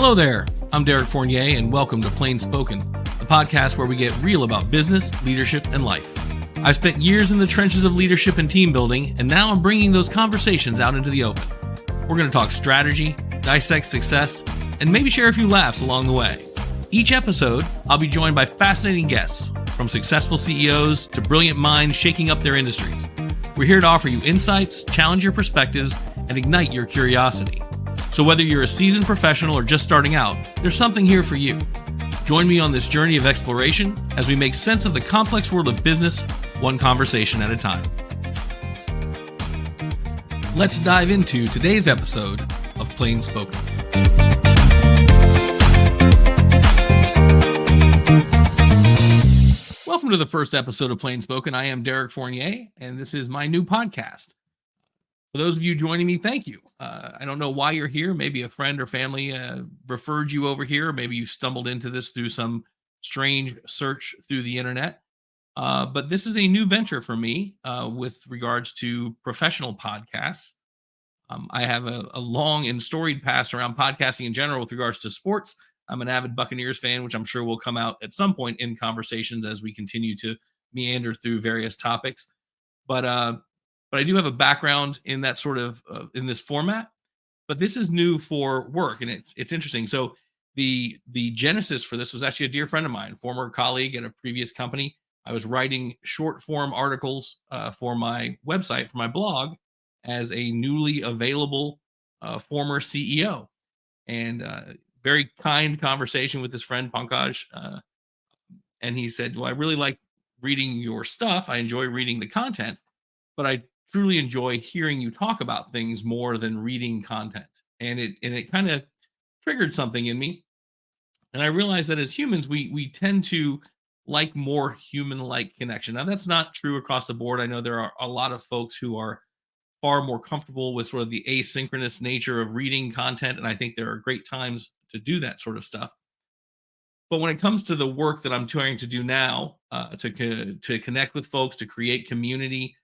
Hello there, I'm Derek Fournier, and welcome to Plain Spoken, the podcast where we get real about business, leadership, and life. I've spent years in the trenches of leadership and team building, and now I'm bringing those conversations out into the open. We're going to talk strategy, dissect success, and maybe share a few laughs along the way. Each episode, I'll be joined by fascinating guests, from successful CEOs to brilliant minds shaking up their industries. We're here to offer you insights, challenge your perspectives, and ignite your curiosity. So whether you're a seasoned professional or just starting out, there's something here for you. Join me on this journey of exploration as we make sense of the complex world of business, one conversation at a time. Let's dive into today's episode of Plain Spoken. Welcome to the first episode of Plain Spoken. I am Derek Fournier, and this is my new podcast. For those of you joining me, thank you. I don't know why you're here. Maybe a friend or family referred you over here. Maybe you stumbled into this through some strange search through the internet. But this is a new venture for me with regards to professional podcasts. I have a long and storied past around podcasting in general with regards to sports. I'm an avid Buccaneers fan, which I'm sure will come out at some point in conversations as we continue to meander through various topics. But I do have a background in that sort of in this format. But this is new for work, and it's interesting. So the genesis for this was actually a dear friend of mine, former colleague at a previous company. I was writing short form articles for my website, for my blog, as a newly available former CEO, and very kind conversation with this friend Pankaj, and he said, "Well, I really like reading your stuff. I enjoy reading the content, but I truly enjoy hearing you talk about things more than reading content." And it kind of triggered something in me. And I realized that as humans, we tend to like more human-like connection. Now, that's not true across the board. I know there are a lot of folks who are far more comfortable with sort of the asynchronous nature of reading content. And I think there are great times to do that sort of stuff. But when it comes to the work that I'm trying to do now, to connect with folks, to create community,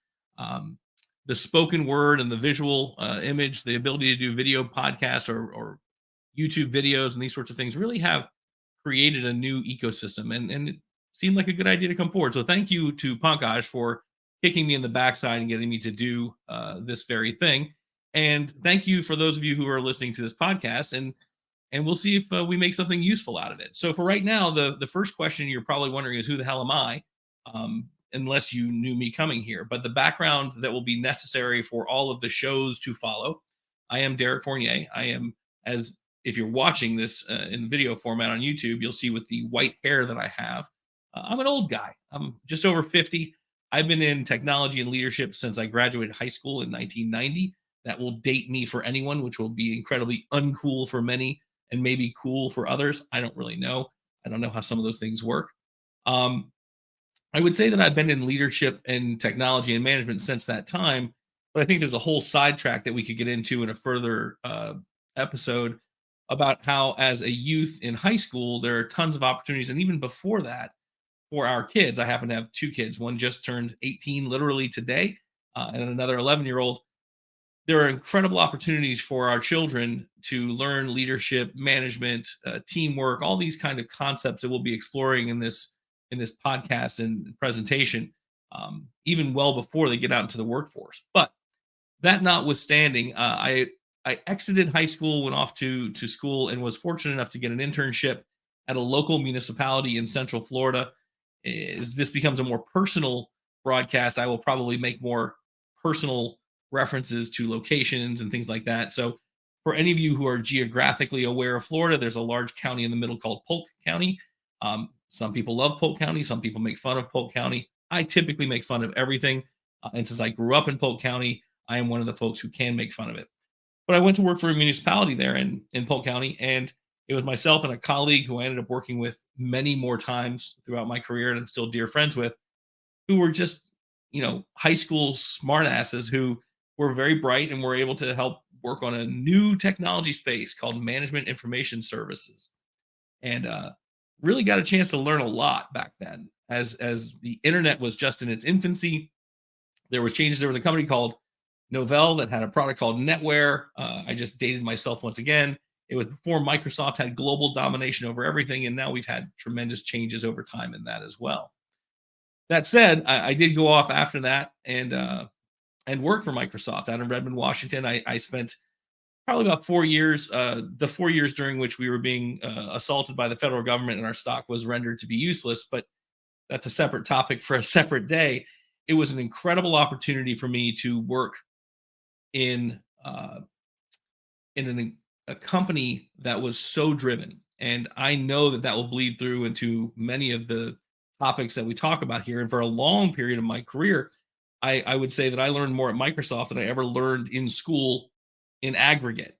the spoken word and the visual image, the ability to do video podcasts or YouTube videos and these sorts of things really have created a new ecosystem. And it seemed like a good idea to come forward. So thank you to Pankaj for kicking me in the backside and getting me to do this very thing. And thank you for those of you who are listening to this podcast. And we'll see if we make something useful out of it. So for right now, the first question you're probably wondering is, who the hell am I? Unless you knew me coming here. But the background that will be necessary for all of the shows to follow: I am Derek Fournier. I am, as if you're watching this in video format on YouTube, you'll see with the white hair that I have, I'm an old guy. I'm just over 50. I've been in technology and leadership since I graduated high school in 1990. That will date me for anyone, which will be incredibly uncool for many and maybe cool for others. I don't really know. I don't know how some of those things work. I would say that I've been in leadership and technology and management since that time, but I think there's a whole sidetrack that we could get into in a further episode about how, as a youth in high school, there are tons of opportunities. And even before that, for our kids, I happen to have two kids. One just turned 18 literally today, and another 11-year-old. There are incredible opportunities for our children to learn leadership, management, teamwork, all these kind of concepts that we'll be exploring in this podcast and presentation, even well before they get out into the workforce. But that notwithstanding, I exited high school, went off to school, and was fortunate enough to get an internship at a local municipality in Central Florida. As this becomes a more personal broadcast, I will probably make more personal references to locations and things like that. So for any of you who are geographically aware of Florida, there's a large county in the middle called Polk County. Some people love Polk County. Some people make fun of Polk County. I typically make fun of everything. And since I grew up in Polk County, I am one of the folks who can make fun of it. But I went to work for a municipality there in Polk County, and it was myself and a colleague who I ended up working with many more times throughout my career, and I'm still dear friends with, who were just, high school smartasses who were very bright and were able to help work on a new technology space called management information services. And really got a chance to learn a lot back then, as the internet was just in its infancy. There was changes. There was a company called Novell that had a product called NetWare. I just dated myself once again. It was before Microsoft had global domination over everything, and now we've had tremendous changes over time in that as well. That said, I did go off after that and work for Microsoft out in Redmond, Washington. I spent probably about 4 years, the 4 years during which we were being assaulted by the federal government and our stock was rendered to be useless. But that's a separate topic for a separate day. It was an incredible opportunity for me to work in uh, a company that was so driven, and I know that that will bleed through into many of the topics that we talk about here. And for a long period of my career, I would say that I learned more at Microsoft than I ever learned in school in aggregate.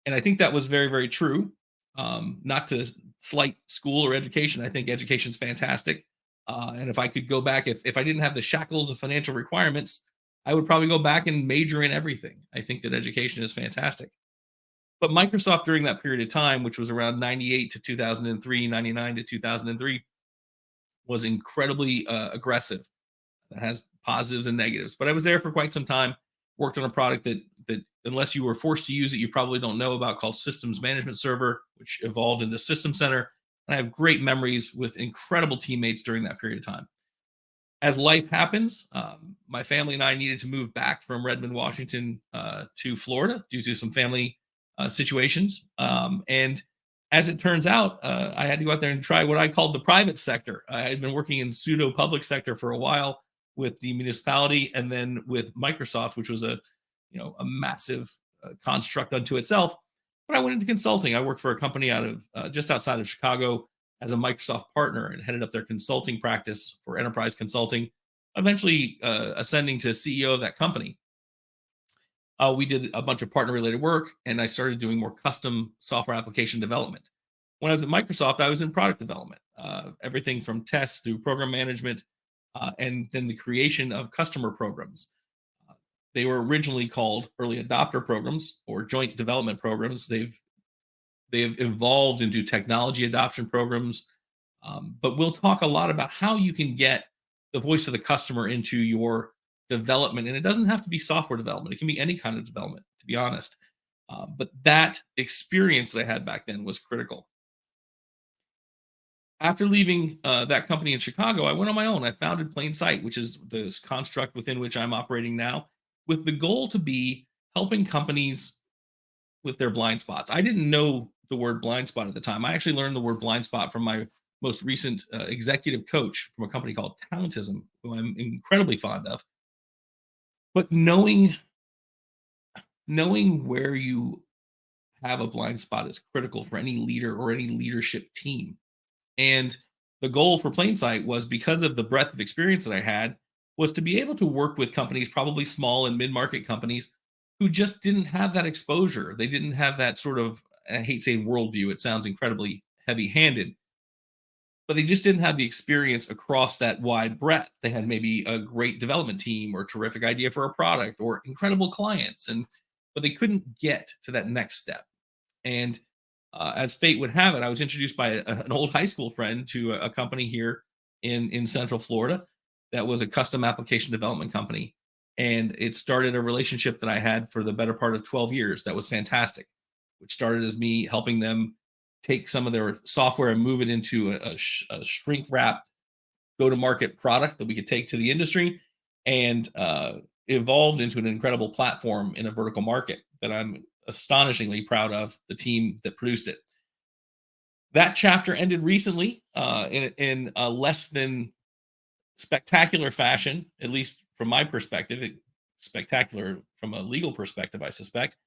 And I think that was very, very true. Not to slight school or education. I think education's fantastic. And if I could go back, if I didn't have the shackles of financial requirements, I would probably go back and major in everything. I think that education is fantastic. But Microsoft during that period of time, which was around 98 to 2003, 99 to 2003, was incredibly aggressive. That has positives and negatives. But I was there for quite some time, worked on a product that unless you were forced to use it, you probably don't know about, called Systems Management Server, which evolved into System Center. And I have great memories with incredible teammates during that period of time. As life happens, my family and I needed to move back from Redmond, Washington, to Florida due to some family situations. And as it turns out, I had to go out there and try what I called the private sector. I had been working in pseudo public sector for a while with the municipality, and then with Microsoft, which was a massive construct unto itself. But I went into consulting. I worked for a company out of just outside of Chicago as a Microsoft partner and headed up their consulting practice for enterprise consulting, eventually ascending to CEO of that company. We did a bunch of partner related work, and I started doing more custom software application development. When I was at Microsoft, I was in product development, everything from tests through program management, and then the creation of customer programs. Uh, they were originally called early adopter programs or joint development programs. They've evolved into technology adoption programs. But we'll talk a lot about how you can get the voice of the customer into your development. And it doesn't have to be software development, it can be any kind of development, to be honest. But that experience that I had back then was critical. After leaving that company in Chicago, I went on my own. I founded Plain Sight, which is this construct within which I'm operating now, with the goal to be helping companies with their blind spots. I didn't know the word blind spot at the time. I actually learned the word blind spot from my most recent executive coach from a company called Talentism, who I'm incredibly fond of. But knowing where you have a blind spot is critical for any leader or any leadership team. And the goal for Plainsight was, because of the breadth of experience that I had, was to be able to work with companies, probably small and mid-market companies, who just didn't have that exposure. They didn't have that sort of, I hate saying worldview, it sounds incredibly heavy-handed, but they just didn't have the experience across that wide breadth. They had maybe a great development team or terrific idea for a product or incredible clients, and but they couldn't get to that next step. And as fate would have it, I was introduced by an old high school friend to a company here in Central Florida that was a custom application development company, and it started a relationship that I had for the better part of 12 years. That was fantastic. Which started as me helping them take some of their software and move it into a shrink wrapped go to market product that we could take to the industry, and evolved into an incredible platform in a vertical market that I'm astonishingly proud of the team that produced it. That chapter ended recently in a less than spectacular fashion, at least from my perspective. Spectacular from a legal perspective, I suspect.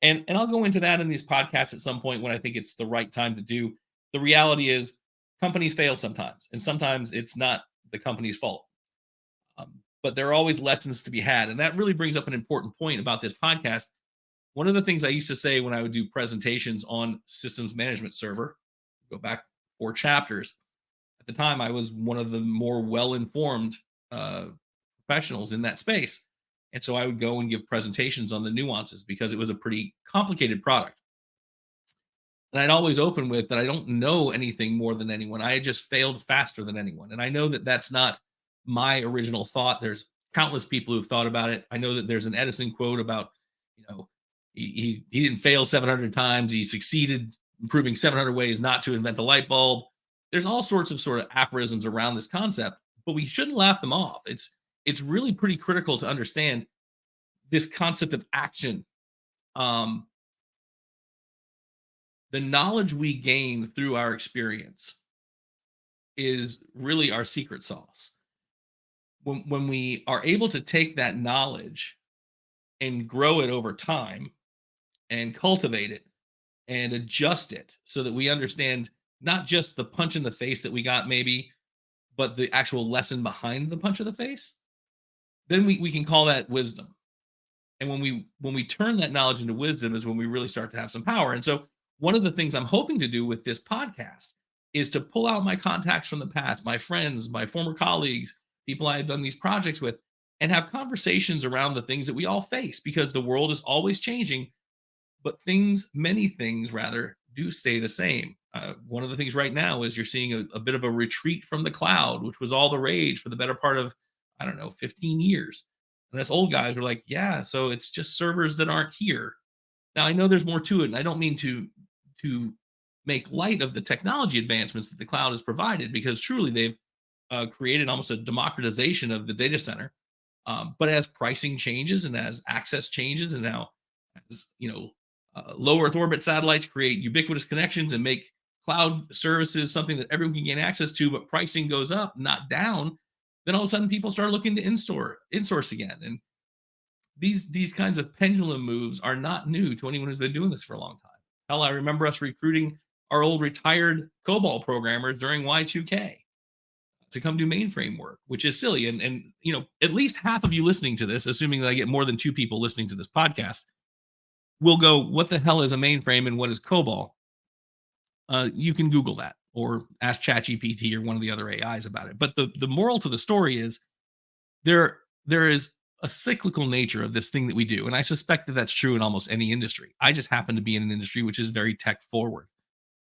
And I'll go into that in these podcasts at some point when I think it's the right time to do. The reality is companies fail sometimes, and sometimes it's not the company's fault. But there are always lessons to be had. And that really brings up an important point about this podcast. One of the things I used to say when I would do presentations on Systems Management Server, go back 4 chapters, at the time I was one of the more well-informed professionals in that space. And so I would go and give presentations on the nuances because it was a pretty complicated product. And I'd always open with that I don't know anything more than anyone. I had just failed faster than anyone. And I know that that's not my original thought. There's countless people who've thought about it. I know that there's an Edison quote about, you know, He didn't fail 700 times. He succeeded proving 700 ways not to invent the light bulb. There's all sorts of sort of aphorisms around this concept, but we shouldn't laugh them off. It's really pretty critical to understand this concept of action. Um, the knowledge we gain through our experience is really our secret sauce. When we are able to take that knowledge and grow it over time and cultivate it and adjust it so that we understand not just the punch in the face that we got maybe, but the actual lesson behind the punch of the face, then we can call that wisdom. And when we turn that knowledge into wisdom is when we really start to have some power. And so one of the things I'm hoping to do with this podcast is to pull out my contacts from the past, my friends, my former colleagues, people I had done these projects with, and have conversations around the things that we all face because the world is always changing, but many things rather, do stay the same. One of the things right now is you're seeing a bit of a retreat from the cloud, which was all the rage for the better part of, I don't know, 15 years. And us old guys were like, yeah, so it's just servers that aren't here. Now I know there's more to it, and I don't mean to make light of the technology advancements that the cloud has provided, because truly they've created almost a democratization of the data center. But as pricing changes and as access changes, and now as low Earth orbit satellites create ubiquitous connections and make cloud services something that everyone can gain access to, but pricing goes up, not down, then all of a sudden people start looking to insource again. And these kinds of pendulum moves are not new to anyone who's been doing this for a long time. Hell, I remember us recruiting our old retired COBOL programmers during Y2K to come do mainframe work, which is silly. And at least half of you listening to this, assuming that I get more than two people listening to this podcast, will go, what the hell is a mainframe and what is COBOL? You can Google that or ask ChatGPT or one of the other AIs about it. But the moral to the story is there is a cyclical nature of this thing that we do. And I suspect that that's true in almost any industry. I just happen to be in an industry which is very tech forward.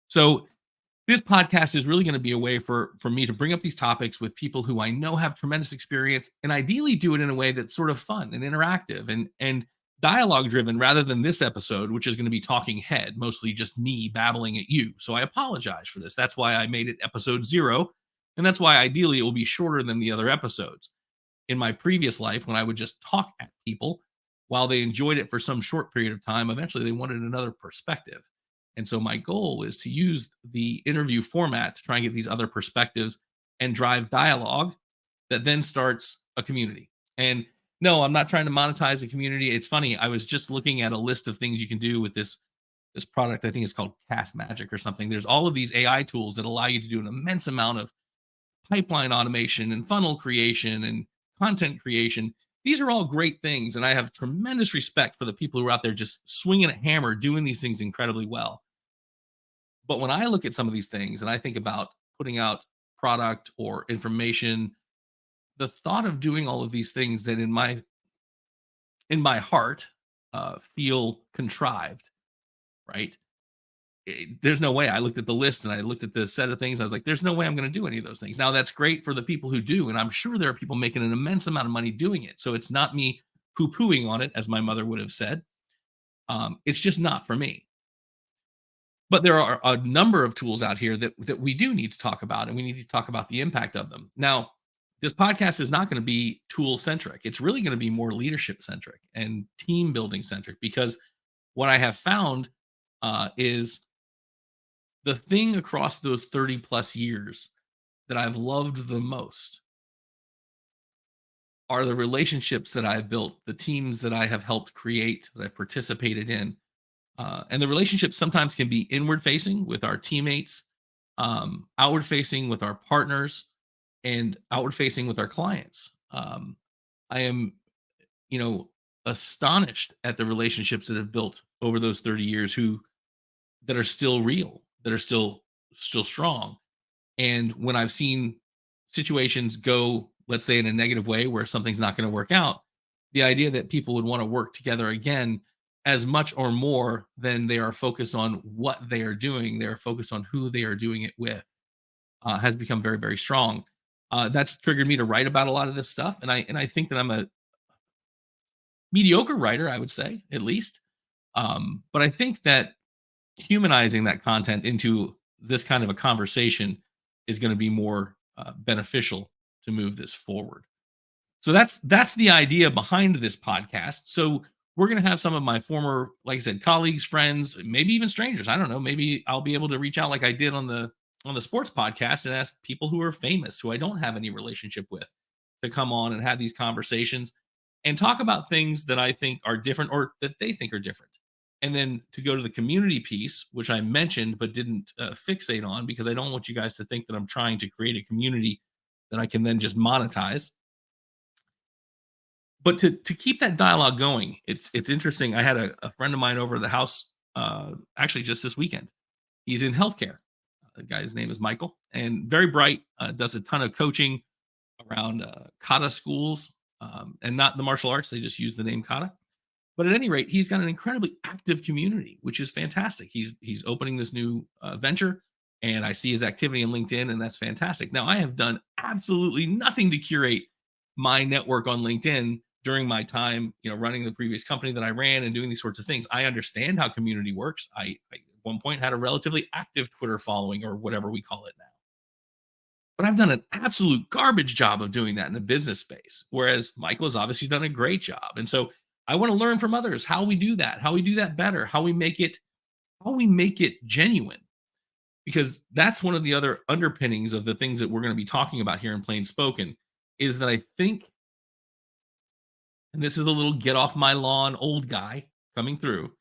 So this podcast is really going to be a way for me to bring up these topics with people who I know have tremendous experience, and ideally do it in a way that's sort of fun and interactive and dialogue driven, rather than this episode, which is going to be talking head, mostly just me babbling at you. So I apologize for this. That's why I made it episode 0. And that's why ideally it will be shorter than the other episodes. In my previous life, when I would just talk at people, while they enjoyed it for some short period of time, eventually they wanted another perspective. And so my goal is to use the interview format to try and get these other perspectives and drive dialogue that then starts a community. And no, I'm not trying to monetize the community. It's funny. I was just looking at a list of things you can do with this product. I think it's called Cast Magic or something. There's all of these AI tools that allow you to do an immense amount of pipeline automation and funnel creation and content creation. These are all great things, and I have tremendous respect for the people who are out there just swinging a hammer, doing these things incredibly well. But when I look at some of these things and I think about putting out product or information, the thought of doing all of these things that in my heart feel contrived, right? There's no way. I looked at the list and I looked at the set of things. I was like, there's no way I'm going to do any of those things. Now, that's great for the people who do. And I'm sure there are people making an immense amount of money doing it. So it's not me poo pooing on it, as my mother would have said. It's just not for me. But there are a number of tools out here that we do need to talk about, and we need to talk about the impact of them. Now, this podcast is not going to be tool centric. It's really going to be more leadership centric and team building centric, because what I have found is the thing across those 30 plus years that I've loved the most are the relationships that I've built, the teams that I have helped create, that I've participated in. And the relationships sometimes can be inward facing with our teammates, outward facing with our partners, and outward facing with our clients. I am, astonished at the relationships that have built over those 30 years that are still real, that are still strong. And when I've seen situations go, let's say, in a negative way where something's not going to work out, the idea that people would want to work together again as much or more than they are focused on what they are doing, they're focused on who they are doing it with, has become very, very strong. That's triggered me to write about a lot of this stuff, and I think that I'm a mediocre writer, I would say, at least. But I think that humanizing that content into this kind of a conversation is going to be more beneficial to move this forward. So that's the idea behind this podcast. So we're going to have some of my former, like I said, colleagues, friends, maybe even strangers. I don't know. Maybe I'll be able to reach out like I did on the sports podcast and ask people who are famous who I don't have any relationship with to come on and have these conversations and talk about things that I think are different or that they think are different. And then to go to the community piece, which I mentioned but didn't fixate on because I don't want you guys to think that I'm trying to create a community that I can then just monetize. But to keep that dialogue going, it's interesting. I had a friend of mine over at the house actually just this weekend. He's in healthcare. The guy's name is Michael, and very bright. Does a ton of coaching around kata schools, and not the martial arts. They just use the name kata. But at any rate, he's got an incredibly active community, which is fantastic. He's opening this new venture, and I see his activity on LinkedIn, and that's fantastic. Now, I have done absolutely nothing to curate my network on LinkedIn during my time, running the previous company that I ran and doing these sorts of things. I understand how community works. I at one point had a relatively active Twitter following or whatever we call it now. But I've done an absolute garbage job of doing that in the business space, whereas Michael has obviously done a great job. And so I want to learn from others how we do that, how we do that better, how we make it genuine. Because that's one of the other underpinnings of the things that we're going to be talking about here in Plain Spoken is that I think, and this is a little get off my lawn old guy coming through,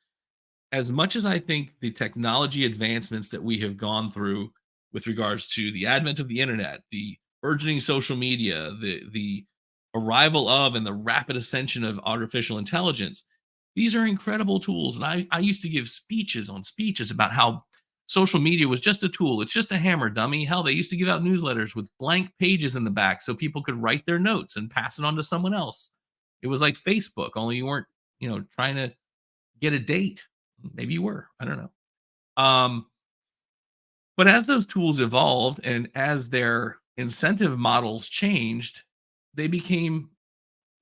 as much as I think the technology advancements that we have gone through with regards to the advent of the internet, the burgeoning social media, the arrival of and the rapid ascension of artificial intelligence, these are incredible tools. And I used to give speeches on speeches about how social media was just a tool. It's just a hammer, dummy. Hell, they used to give out newsletters with blank pages in the back so people could write their notes and pass it on to someone else. It was like Facebook, only you weren't, trying to get a date. Maybe you were. I don't know. Um, but as those tools evolved and as their incentive models changed, they became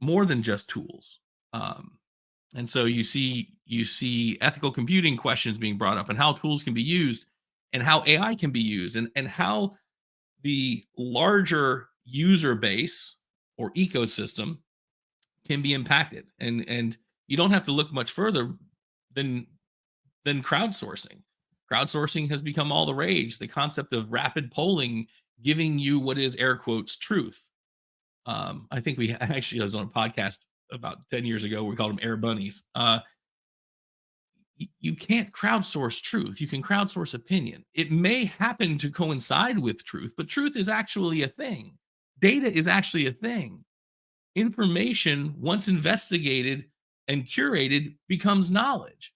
more than just tools. Um, and so you see ethical computing questions being brought up and how tools can be used and how AI can be used and how the larger user base or ecosystem can be impacted. And you don't have to look much further than crowdsourcing. Crowdsourcing has become all the rage. The concept of rapid polling giving you what is air quotes truth. I think we actually was on a podcast about 10 years ago. We called them air bunnies. You can't crowdsource truth. You can crowdsource opinion. It may happen to coincide with truth, but truth is actually a thing. Data is actually a thing. Information, once investigated and curated, becomes knowledge.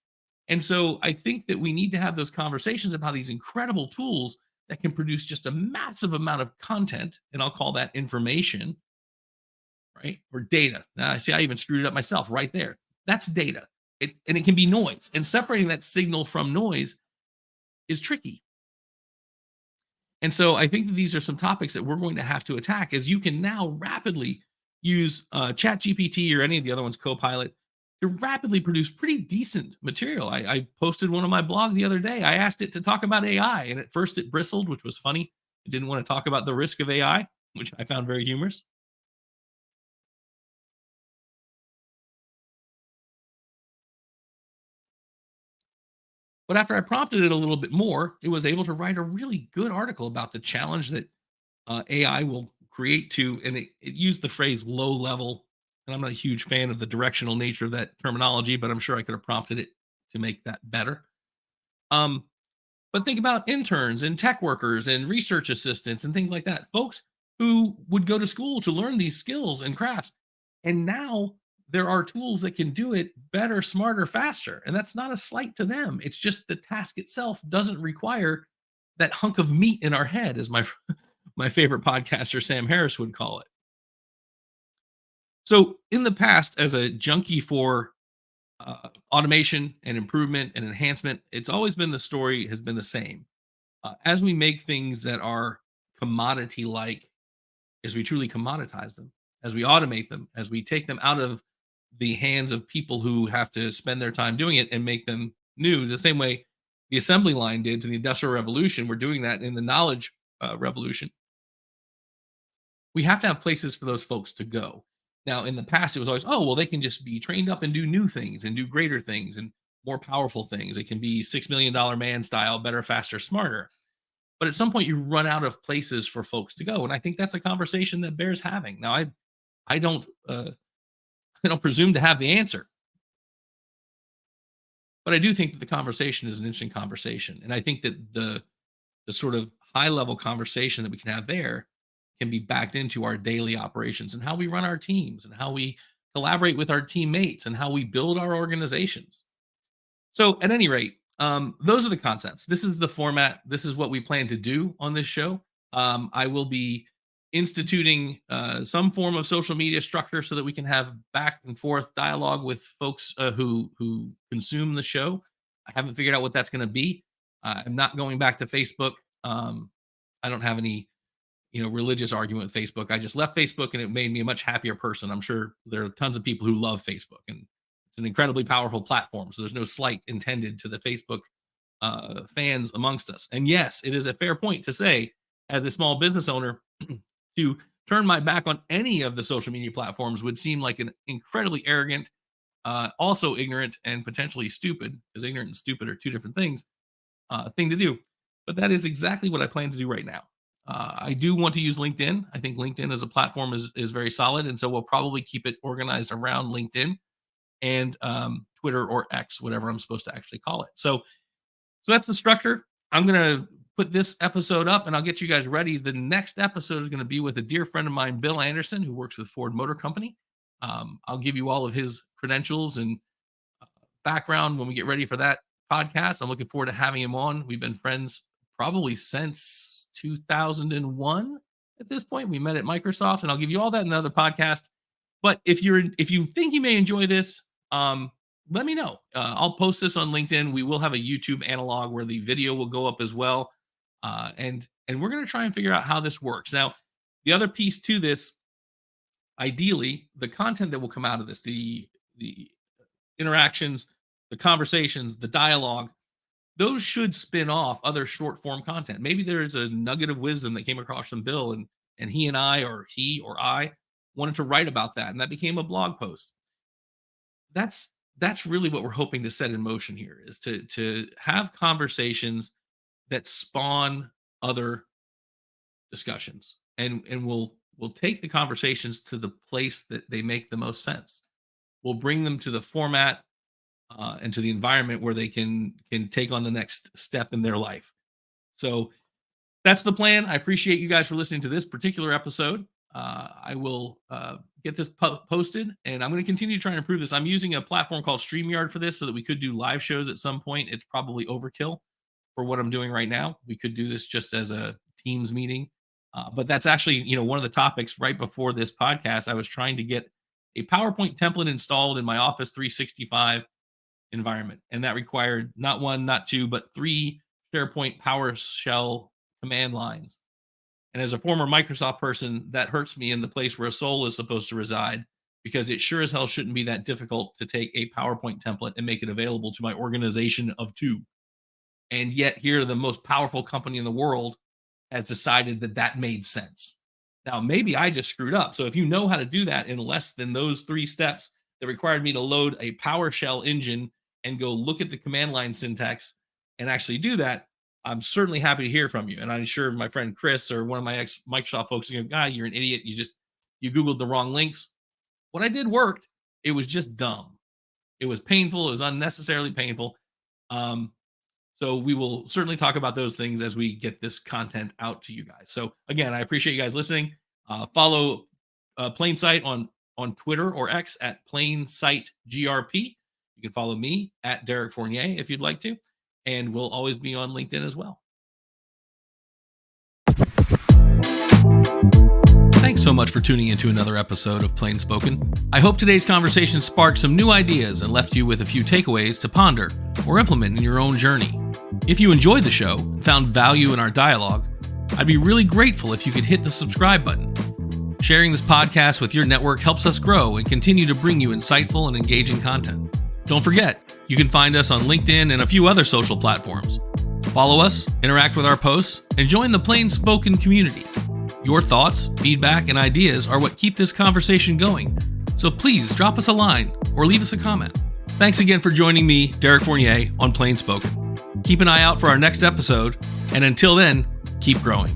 And so I think that we need to have those conversations about these incredible tools that can produce just a massive amount of content, and I'll call that information, right? Or data. Now, I see I even screwed it up myself right there. That's data. And it can be noise. And separating that signal from noise is tricky. And so I think that these are some topics that we're going to have to attack as you can now rapidly use Chat GPT or any of the other ones, Copilot, to rapidly produce pretty decent material. I posted one on my blog the other day. I asked it to talk about AI, and at first it bristled, which was funny. It didn't want to talk about the risk of AI, which I found very humorous. But after I prompted it a little bit more, it was able to write a really good article about the challenge that AI will create to, and it used the phrase low level. And I'm not a huge fan of the directional nature of that terminology, but I'm sure I could have prompted it to make that better. Um, but think about interns and tech workers and research assistants and things like that. Folks who would go to school to learn these skills and crafts. And now there are tools that can do it better, smarter, faster. And that's not a slight to them. It's just the task itself doesn't require that hunk of meat in our head, as my my favorite podcaster Sam Harris would call it. So in the past, as a junkie for automation and improvement and enhancement, it's always been the story has been the same. As we make things that are commodity like, as we truly commoditize them, as we automate them, as we take them out of the hands of people who have to spend their time doing it and make them new, the same way the assembly line did to the Industrial Revolution. We're doing that in the knowledge revolution. We have to have places for those folks to go. Now, in the past, it was always, oh, well, they can just be trained up and do new things and do greater things and more powerful things. It can be $6 million man style, better, faster, smarter. But at some point, you run out of places for folks to go, and I think that's a conversation that bears having. Now, I don't I don't presume to have the answer, but I do think that the conversation is an interesting conversation, and I think that the sort of high level conversation that we can have there can be backed into our daily operations and how we run our teams and how we collaborate with our teammates and how we build our organizations. So, at any rate, those are the concepts. This is the format. This is what we plan to do on this show. I will be instituting some form of social media structure so that we can have back and forth dialogue with folks who consume the show. I haven't figured out what that's going to be. I'm not going back to Facebook. I don't have any religious argument with Facebook. I just left Facebook and it made me a much happier person. I'm sure there are tons of people who love Facebook, and it's an incredibly powerful platform. So there's no slight intended to the Facebook fans amongst us. And yes, it is a fair point to say, as a small business owner, to turn my back on any of the social media platforms would seem like an incredibly arrogant, also ignorant, and potentially stupid, because ignorant and stupid are two different things, thing to do. But that is exactly what I plan to do right now. I do want to use LinkedIn. I think LinkedIn as a platform is very solid, and so we'll probably keep it organized around LinkedIn and Twitter or X, whatever I'm supposed to actually call it. So that's the structure. I'm gonna put this episode up, and I'll get you guys ready. The next episode is going to be with a dear friend of mine, Bill Anderson, who works with Ford Motor Company. I'll give you all of his credentials and background when we get ready for that podcast. I'm looking forward to having him on. We've been friends probably since 2001 at this point. We met at Microsoft, and I'll give you all that in another podcast. But if you think you may enjoy this, let me know. I'll post this on LinkedIn. We will have a YouTube analog where the video will go up as well. And we're going to try and figure out how this works. Now, the other piece to this, ideally, the content that will come out of this, the interactions, the conversations, the dialogue, those should spin off other short form content. Maybe there's a nugget of wisdom that came across from Bill, and he or I wanted to write about that, and that became a blog post. That's really what we're hoping to set in motion here, is to have conversations that spawn other discussions, and we'll take the conversations to the place that they make the most sense. We'll bring them to the format and to the environment where they can take on the next step in their life. So that's the plan. I appreciate you guys for listening to this particular episode. I will get this posted, and I'm going to continue to try and improve this. I'm using a platform called StreamYard for this so that we could do live shows at some point. It's probably overkill for what I'm doing right now. We could do this just as a Teams meeting. But that's actually, one of the topics right before this podcast. I was trying to get a PowerPoint template installed in my Office 365 environment, and that required not one, not two, but 3 SharePoint PowerShell command lines. And as a former Microsoft person, that hurts me in the place where a soul is supposed to reside, because it sure as hell shouldn't be that difficult to take a PowerPoint template and make it available to my organization of 2. And yet here, the most powerful company in the world has decided that made sense. Now, maybe I just screwed up. So if you know how to do that in less than those 3 steps that required me to load a PowerShell engine and go look at the command line syntax and actually do that, I'm certainly happy to hear from you. And I'm sure my friend Chris or one of my ex-Microsoft folks are going, you're an idiot. You Googled the wrong links. What I did worked. It was just dumb. It was painful. It was unnecessarily painful. So we will certainly talk about those things as we get this content out to you guys. So again, I appreciate you guys listening. Follow Plain Sight on Twitter or X at Plain Sight GRP. You can follow me at Derek Fournier if you'd like to. And we'll always be on LinkedIn as well. Thanks so much for tuning into another episode of Plain Spoken. I hope today's conversation sparked some new ideas and left you with a few takeaways to ponder or implement in your own journey. If you enjoyed the show and found value in our dialogue, I'd be really grateful if you could hit the subscribe button. Sharing this podcast with your network helps us grow and continue to bring you insightful and engaging content. Don't forget, you can find us on LinkedIn and a few other social platforms. Follow us, interact with our posts, and join the Plain Spoken community. Your thoughts, feedback, and ideas are what keep this conversation going. So please drop us a line or leave us a comment. Thanks again for joining me, Derek Fournier, on Plain Spoken. Keep an eye out for our next episode, and until then, keep growing.